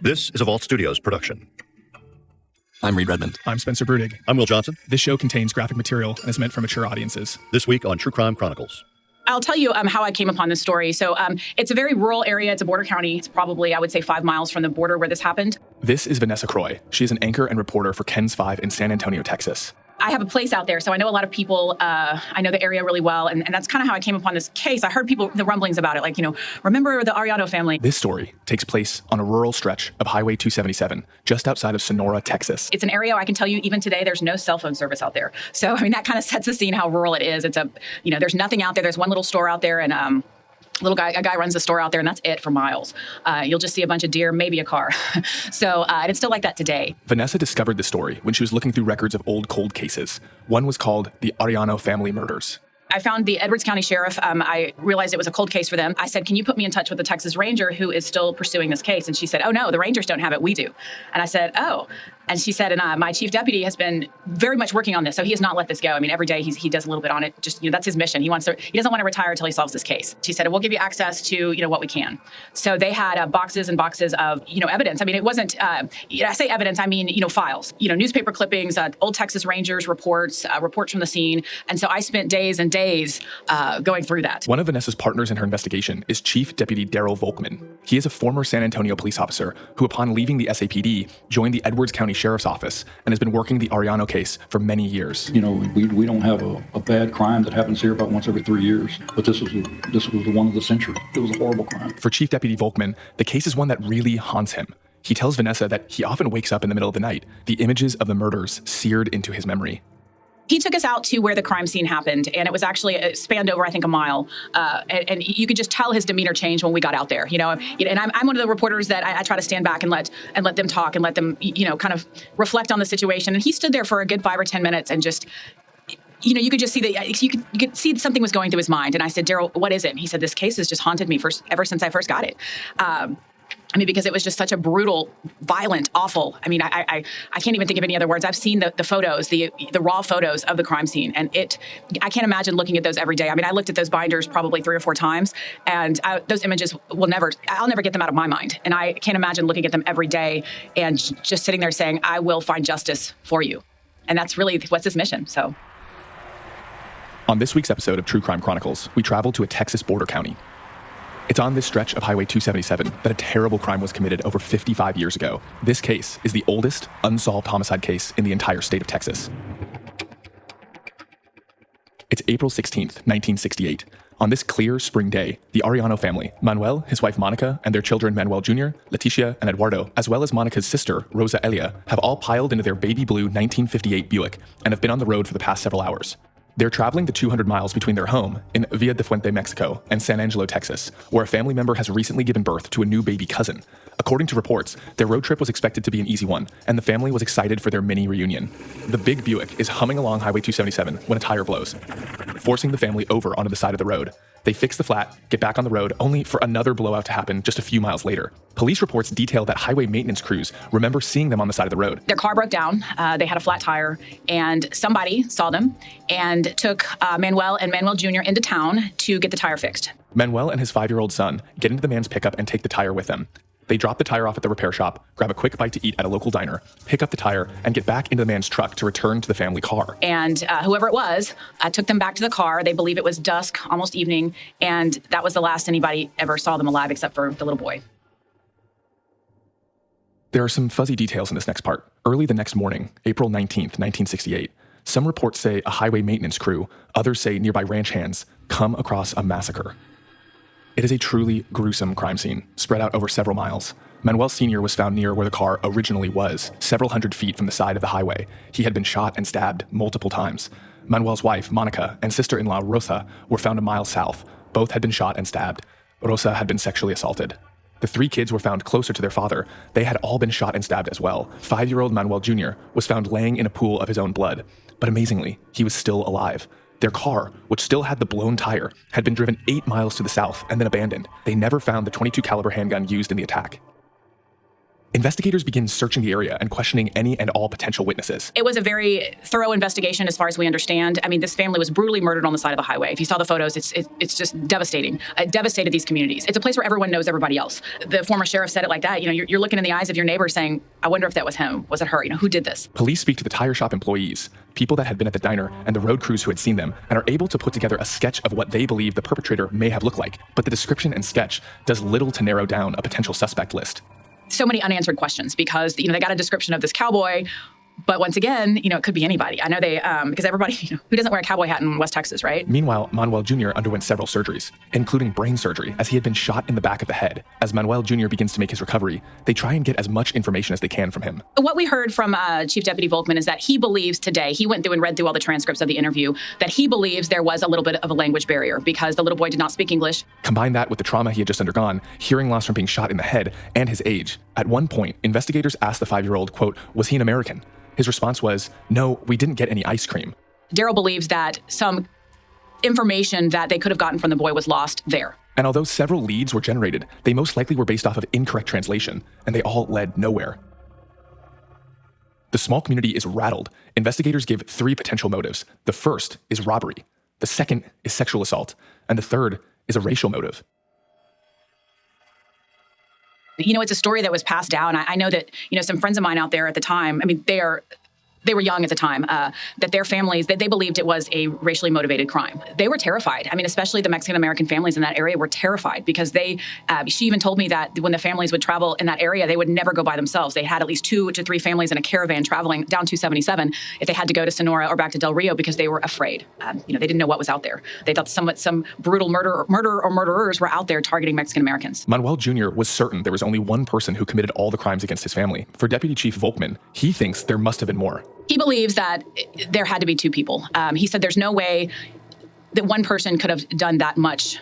This is a Vault Studios production. I'm Reed Redmond. I'm Spencer Brudig. I'm Will Johnson. This show contains graphic material and is meant for mature audiences. This week on True Crime Chronicles. I'll tell you how I came upon this story. So it's a very rural area. It's a border county. It's probably, I would say, 5 miles from the border where this happened. This is Vanessa Croy. She is an anchor and reporter for KENS 5 in San Antonio, Texas. I have a place out there, so I know a lot of people. I know the area really well, and that's kind of how I came upon this case. I heard the rumblings about it, like, remember the Arrellano family? This story takes place on a rural stretch of Highway 277, just outside of Sonora, Texas. It's an area I can tell you, even today, there's no cell phone service out there. So, that kind of sets the scene how rural it is. It's there's nothing out there. There's one little store out there, and a guy runs the store out there, and that's it for miles. You'll just see a bunch of deer, maybe a car. So it's still like that today. Vanessa discovered the story when she was looking through records of old cold cases. One was called the Arrellano family murders. I found the Edwards County Sheriff. I realized it was a cold case for them. I said, can you put me in touch with the Texas Ranger who is still pursuing this case? And she said, oh, no, the Rangers don't have it. We do. And I said, oh. And she said, and my chief deputy has been very much working on this. So he has not let this go. Every day he does a little bit on it. Just, that's his mission. He doesn't want to retire until he solves this case. She said, we'll give you access to, what we can. So they had boxes and boxes of, evidence. It wasn't, I say evidence, files, newspaper clippings, old Texas Rangers reports from the scene. And so I spent days and days going through that. One of Vanessa's partners in her investigation is Chief Deputy Daryl Volkman. He is a former San Antonio police officer who, upon leaving the SAPD, joined the Edwards County Sheriff's Office and has been working the Arrellano case for many years. We don't have a bad crime that happens here about once every 3 years, but this was the one of the century. It was a horrible crime. For Chief Deputy Volkman, the case is one that really haunts him. He tells Vanessa that he often wakes up in the middle of the night, the images of the murders seared into his memory. He took us out to where the crime scene happened, and it was actually spanned over, I think, a mile. And you could just tell his demeanor change when we got out there. And I'm one of the reporters that I try to stand back and let them talk and let them, kind of reflect on the situation. And he stood there for a good 5 or 10 minutes and just, you could just see that you could see something was going through his mind. And I said, Daryl, what is it? And he said, this case has just haunted me ever since I first got it. Because it was just such a brutal, violent, awful. I can't even think of any other words. I've seen the photos, the raw photos of the crime scene, and I can't imagine looking at those every day. I looked at those binders probably 3 or 4 times, and those images I'll never get them out of my mind. And I can't imagine looking at them every day and just sitting there saying, I will find justice for you. And that's really what's his mission, so. On this week's episode of True Crime Chronicles, we travel to a Texas border county. It's on this stretch of Highway 277 that a terrible crime was committed over 55 years ago. This case is the oldest unsolved homicide case in the entire state of Texas. It's April 16th, 1968. On this clear spring day, the Arrellano family, Manuel, his wife Monica, and their children Manuel Jr., Leticia, and Eduardo, as well as Monica's sister, Rosa Elia, have all piled into their baby blue 1958 Buick and have been on the road for the past several hours. They're traveling the 200 miles between their home in Villa de Fuente, Mexico, and San Angelo, Texas, where a family member has recently given birth to a new baby cousin. According to reports, their road trip was expected to be an easy one, and the family was excited for their mini reunion. The big Buick is humming along Highway 277 when a tire blows, forcing the family over onto the side of the road. They fix the flat, get back on the road, only for another blowout to happen just a few miles later. Police reports detail that highway maintenance crews remember seeing them on the side of the road. Their car broke down. They had a flat tire, and somebody saw them and took Manuel and Manuel Jr. into town to get the tire fixed. Manuel and his 5-year-old son get into the man's pickup and take the tire with them. They drop the tire off at the repair shop, grab a quick bite to eat at a local diner, pick up the tire, and get back into the man's truck to return to the family car. And whoever it was took them back to the car. They believe it was dusk, almost evening, and that was the last anybody ever saw them alive except for the little boy. There are some fuzzy details in this next part. Early the next morning, April 19th, 1968, some reports say a highway maintenance crew, others say nearby ranch hands, come across a massacre. It is a truly gruesome crime scene, spread out over several miles. Manuel Sr. was found near where the car originally was, several hundred feet from the side of the highway. He had been shot and stabbed multiple times. Manuel's wife, Monica, and sister-in-law, Rosa, were found a mile south. Both had been shot and stabbed. Rosa had been sexually assaulted. The 3 kids were found closer to their father. They had all been shot and stabbed as well. 5-year-old Manuel Jr. was found laying in a pool of his own blood. But amazingly, he was still alive. Their car, which still had the blown tire, had been driven 8 miles to the south and then abandoned. They never found the .22 caliber handgun used in the attack. Investigators begin searching the area and questioning any and all potential witnesses. It was a very thorough investigation as far as we understand. I mean, this family was brutally murdered on the side of the highway. If you saw the photos, it's just devastating. It devastated these communities. It's a place where everyone knows everybody else. The former sheriff said it like that. You're looking in the eyes of your neighbor saying, I wonder if that was him. Was it her? Who did this? Police speak to the tire shop employees, people that had been at the diner, and the road crews who had seen them, and are able to put together a sketch of what they believe the perpetrator may have looked like. But the description and sketch does little to narrow down a potential suspect list. So many unanswered questions because, they got a description of this cowboy, but once again, it could be anybody. I know they, because everybody, who doesn't wear a cowboy hat in West Texas, right? Meanwhile, Manuel Jr. underwent several surgeries, including brain surgery, as he had been shot in the back of the head. As Manuel Jr. begins to make his recovery, they try and get as much information as they can from him. What we heard from Chief Deputy Volkman is that he believes today, he went through and read through all the transcripts of the interview, that he believes there was a little bit of a language barrier because the little boy did not speak English. Combine that with the trauma he had just undergone, hearing loss from being shot in the head, and his age. At one point, investigators asked the 5-year-old, quote, was he an American? His response was, no, we didn't get any ice cream. Daryl believes that some information that they could have gotten from the boy was lost there. And although several leads were generated, they most likely were based off of incorrect translation, and they all led nowhere. The small community is rattled. Investigators give 3 potential motives. The first is robbery. The second is sexual assault. And the third is a racial motive. It's a story that was passed down. I know that, some friends of mine out there at the time, they were young at the time, that their families, that they believed it was a racially motivated crime. They were terrified. Especially the Mexican-American families in that area were terrified because she even told me that when the families would travel in that area, they would never go by themselves. They had at least 2 to 3 families in a caravan traveling down 277 if they had to go to Sonora or back to Del Rio because they were afraid. They didn't know what was out there. They thought some brutal murder or murderers were out there targeting Mexican-Americans. Manuel Jr. was certain there was only one person who committed all the crimes against his family. For Deputy Chief Volkman, he thinks there must have been more. He believes that there had to be 2 people. He said there's no way that one person could have done that much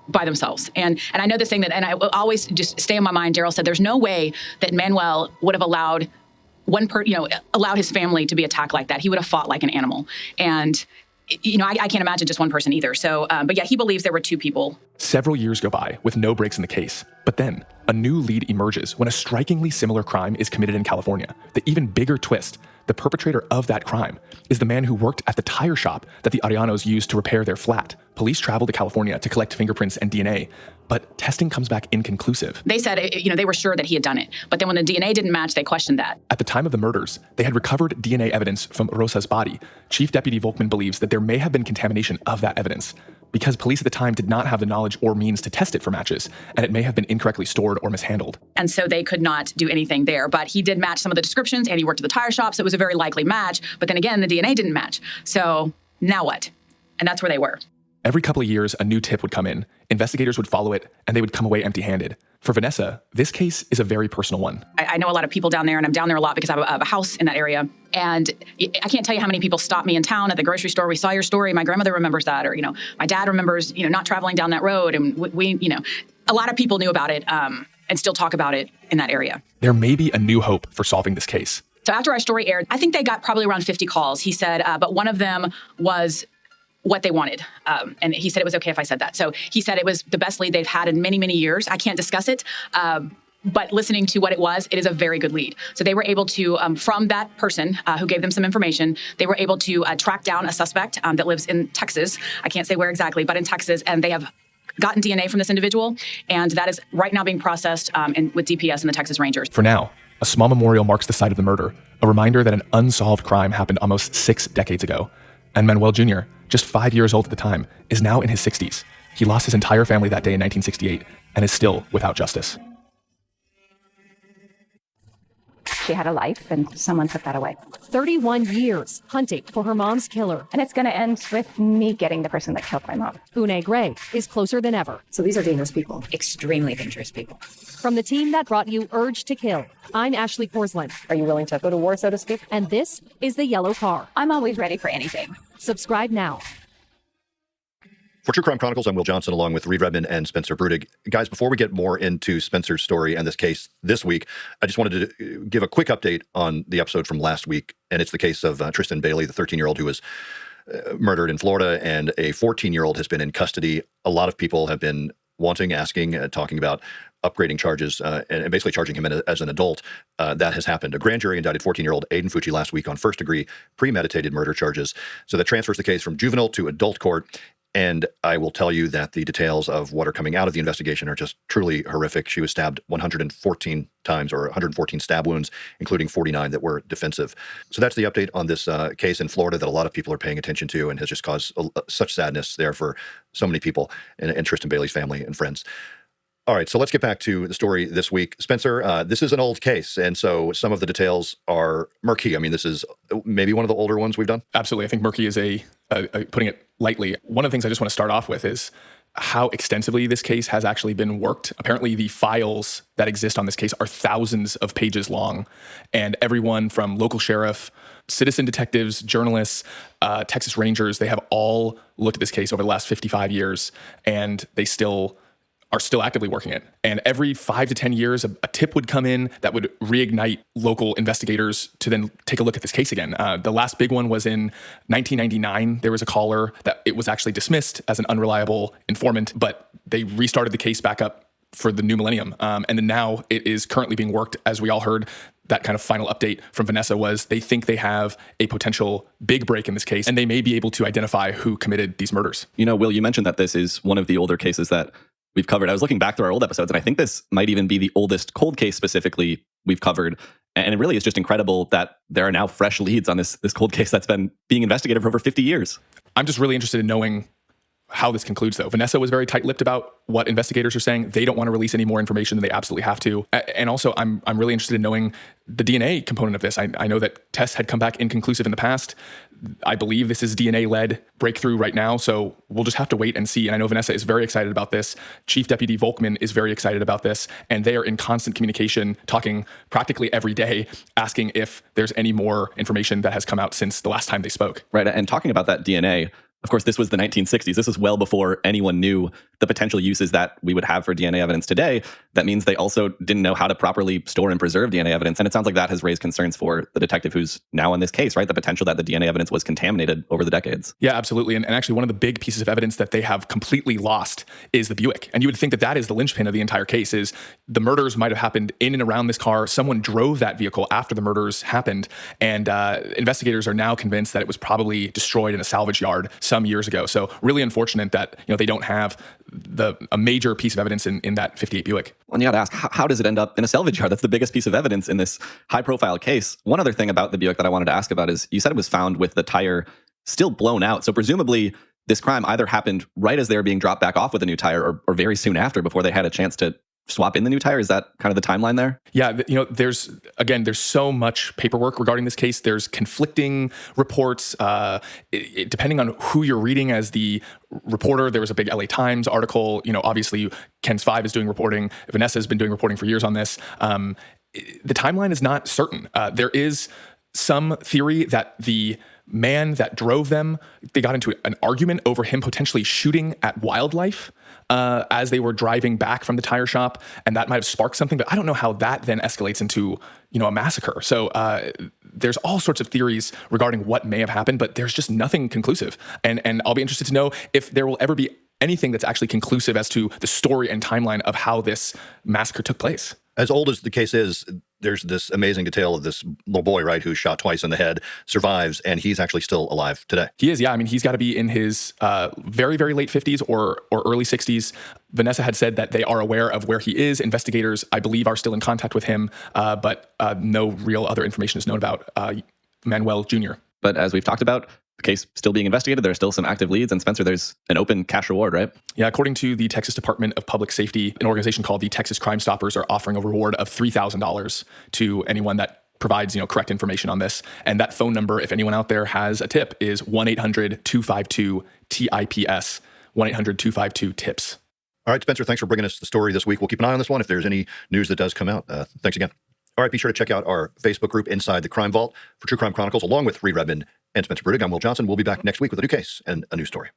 by themselves. And I know this thing that, and I will always just stay in my mind, Daryl said there's no way that Manuel would have allowed allowed his family to be attacked like that. He would have fought like an animal. And I can't imagine just one person either. So, but yeah, he believes there were 2 people. Several years go by with no breaks in the case. But then a new lead emerges when a strikingly similar crime is committed in California. The even bigger twist, the perpetrator of that crime is the man who worked at the tire shop that the Arrellanos used to repair their flat. Police traveled to California to collect fingerprints and DNA, but testing comes back inconclusive. They said, they were sure that he had done it. But then when the DNA didn't match, they questioned that. At the time of the murders, they had recovered DNA evidence from Rosa's body. Chief Deputy Volkman believes that there may have been contamination of that evidence because police at the time did not have the knowledge or means to test it for matches, and it may have been incorrectly stored or mishandled. And so they could not do anything there. But he did match some of the descriptions, and he worked at the tire shop, so it was a very likely match. But then again, the DNA didn't match. So now what? And that's where they were. Every couple of years, a new tip would come in. Investigators would follow it, and they would come away empty-handed. For Vanessa, this case is a very personal one. I know a lot of people down there, and I'm down there a lot because I have a house in that area. And I can't tell you how many people stop me in town at the grocery store. We saw your story. My grandmother remembers that. Or, my dad remembers, not traveling down that road. And we a lot of people knew about it and still talk about it in that area. There may be a new hope for solving this case. So after our story aired, I think they got probably around 50 calls. He said, but one of them was what they wanted. And he said it was okay if I said that. So he said it was the best lead they've had in many, many years. I can't discuss it. But listening to what it is a very good lead. So they were able to, from that person who gave them some information, they were able to track down a suspect that lives in Texas. I can't say where exactly, but in Texas. And they have gotten DNA from this individual. And that is right now being processed with DPS and the Texas Rangers. For now, a small memorial marks the site of the murder, a reminder that an unsolved crime happened almost 6 decades ago. And Manuel Jr., just 5 years old at the time, is now in his 60s. He lost his entire family that day in 1968 and is still without justice. She had a life, and someone took that away. 31 years hunting for her mom's killer. And it's going to end with me getting the person that killed my mom. Une Gray is closer than ever. So these are dangerous people. Extremely dangerous people. From the team that brought you Urge to Kill, I'm Ashley Porslin. Are you willing to go to war, so to speak? And this is The Yellow Car. I'm always ready for anything. Subscribe now. For True Crime Chronicles, I'm Will Johnson, along with Reed Redmond and Spencer Brudig. Guys, before we get more into Spencer's story and this case this week, I just wanted to give a quick update on the episode from last week, and it's the case of Tristan Bailey, the 13-year-old who was murdered in Florida, and a 14-year-old has been in custody. A lot of people have been asking, talking about upgrading charges and basically charging him as an adult. That has happened. A grand jury indicted 14-year-old Aiden Fucci last week on first-degree premeditated murder charges. So that transfers the case from juvenile to adult court. And I will tell you that the details of what are coming out of the investigation are just truly horrific. She was stabbed 114 times, or 114 stab wounds, including 49 that were defensive. So that's the update on this case in Florida that a lot of people are paying attention to and has just caused such sadness there for so many people and Tristan Bailey's family and friends. All right, so let's get back to the story this week. Spencer, this is an old case, and so some of the details are murky. I mean, this is maybe one of the older ones we've done. Absolutely. I think murky is putting it lightly. One of the things I just want to start off with is how extensively this case has actually been worked. Apparently, the files that exist on this case are thousands of pages long, and everyone from local sheriff, citizen detectives, journalists, Texas Rangers, they have all looked at this case over the last 55 years, and they are still actively working it. And every 5 to 10 years, a tip would come in that would reignite local investigators to then take a look at this case again. The last big one was in 1999. There was a caller that it was actually dismissed as an unreliable informant, but they restarted the case back up for the new millennium. And then now it is currently being worked, as we all heard. That kind of final update from Vanessa was they think they have a potential big break in this case, and they may be able to identify who committed these murders. You know, Will, you mentioned that this is one of the older cases that we've covered. I was looking back through our old episodes, and I think this might even be the oldest cold case specifically we've covered. And it really is just incredible that there are now fresh leads on this cold case that's been being investigated for over 50 years. I'm just really interested in knowing how this concludes, though. Vanessa was very tight-lipped about what investigators are saying. They don't want to release any more information than they absolutely have to. And also, I'm really interested in knowing the DNA component of this. I know that tests had come back inconclusive in the past. I believe this is DNA-led breakthrough right now, so we'll just have to wait and see. And I know Vanessa is very excited about this. Chief Deputy Volkman is very excited about this, and they are in constant communication, talking practically every day, asking if there's any more information that has come out since the last time they spoke. Right, and talking about that DNA, of course, this was the 1960s. This was well before anyone knew the potential uses that we would have for DNA evidence today. That means they also didn't know how to properly store and preserve DNA evidence. And it sounds like that has raised concerns for the detective who's now on this case, right? The potential that the DNA evidence was contaminated over the decades. Yeah, absolutely. And actually, one of the big pieces of evidence that they have completely lost is the Buick. And you would think that that is the linchpin of the entire case, is the murders might have happened in and around this car. Someone drove that vehicle after the murders happened. And investigators are now convinced that it was probably destroyed in a salvage yard some years ago. So really unfortunate that they don't have a major piece of evidence in that 58 Buick. Well, you got to ask, how does it end up in a salvage yard? That's the biggest piece of evidence in this high-profile case. One other thing about the Buick that I wanted to ask about is you said it was found with the tire still blown out. So presumably this crime either happened right as they were being dropped back off with a new tire or very soon after, before they had a chance to swap in the new tire. Is that kind of the timeline there? Yeah, there's so much paperwork regarding this case. There's conflicting reports. Depending on who you're reading as the reporter, there was a big LA Times article. Obviously, Ken's 5 is doing reporting. Vanessa has been doing reporting for years on this. The timeline is not certain. There is some theory that the man that drove them, they got into an argument over him potentially shooting at wildlife as they were driving back from the tire shop, and that might have sparked something. But I don't know how that then escalates into a massacre. So there's all sorts of theories regarding what may have happened, but there's just nothing conclusive. And I'll be interested to know if there will ever be anything that's actually conclusive as to the story and timeline of how this massacre took place. As old as the case is, there's this amazing detail of this little boy, right, who's shot twice in the head, survives, and he's actually still alive today. He is, yeah. I mean, he's got to be in his very, very late 50s or early 60s. Vanessa had said that they are aware of where he is. Investigators, I believe, are still in contact with him, but no real other information is known about Manuel Jr. But as we've talked about, the case still being investigated, there are still some active leads. And Spencer, there's an open cash reward, right? Yeah, according to the Texas Department of Public Safety, an organization called the Texas Crime Stoppers are offering a reward of $3,000 to anyone that provides correct information on this. And that phone number, if anyone out there has a tip, is 1-800-252-TIPS, 1-800-252-TIPS. All right, Spencer, thanks for bringing us the story this week. We'll keep an eye on this one if there's any news that does come out. Thanks again. All right, be sure to check out our Facebook group, Inside the Crime Vault, for True Crime Chronicles, along with Reed Redmond and Spencer Brudig. I'm Will Johnson. We'll be back next week with a new case and a new story.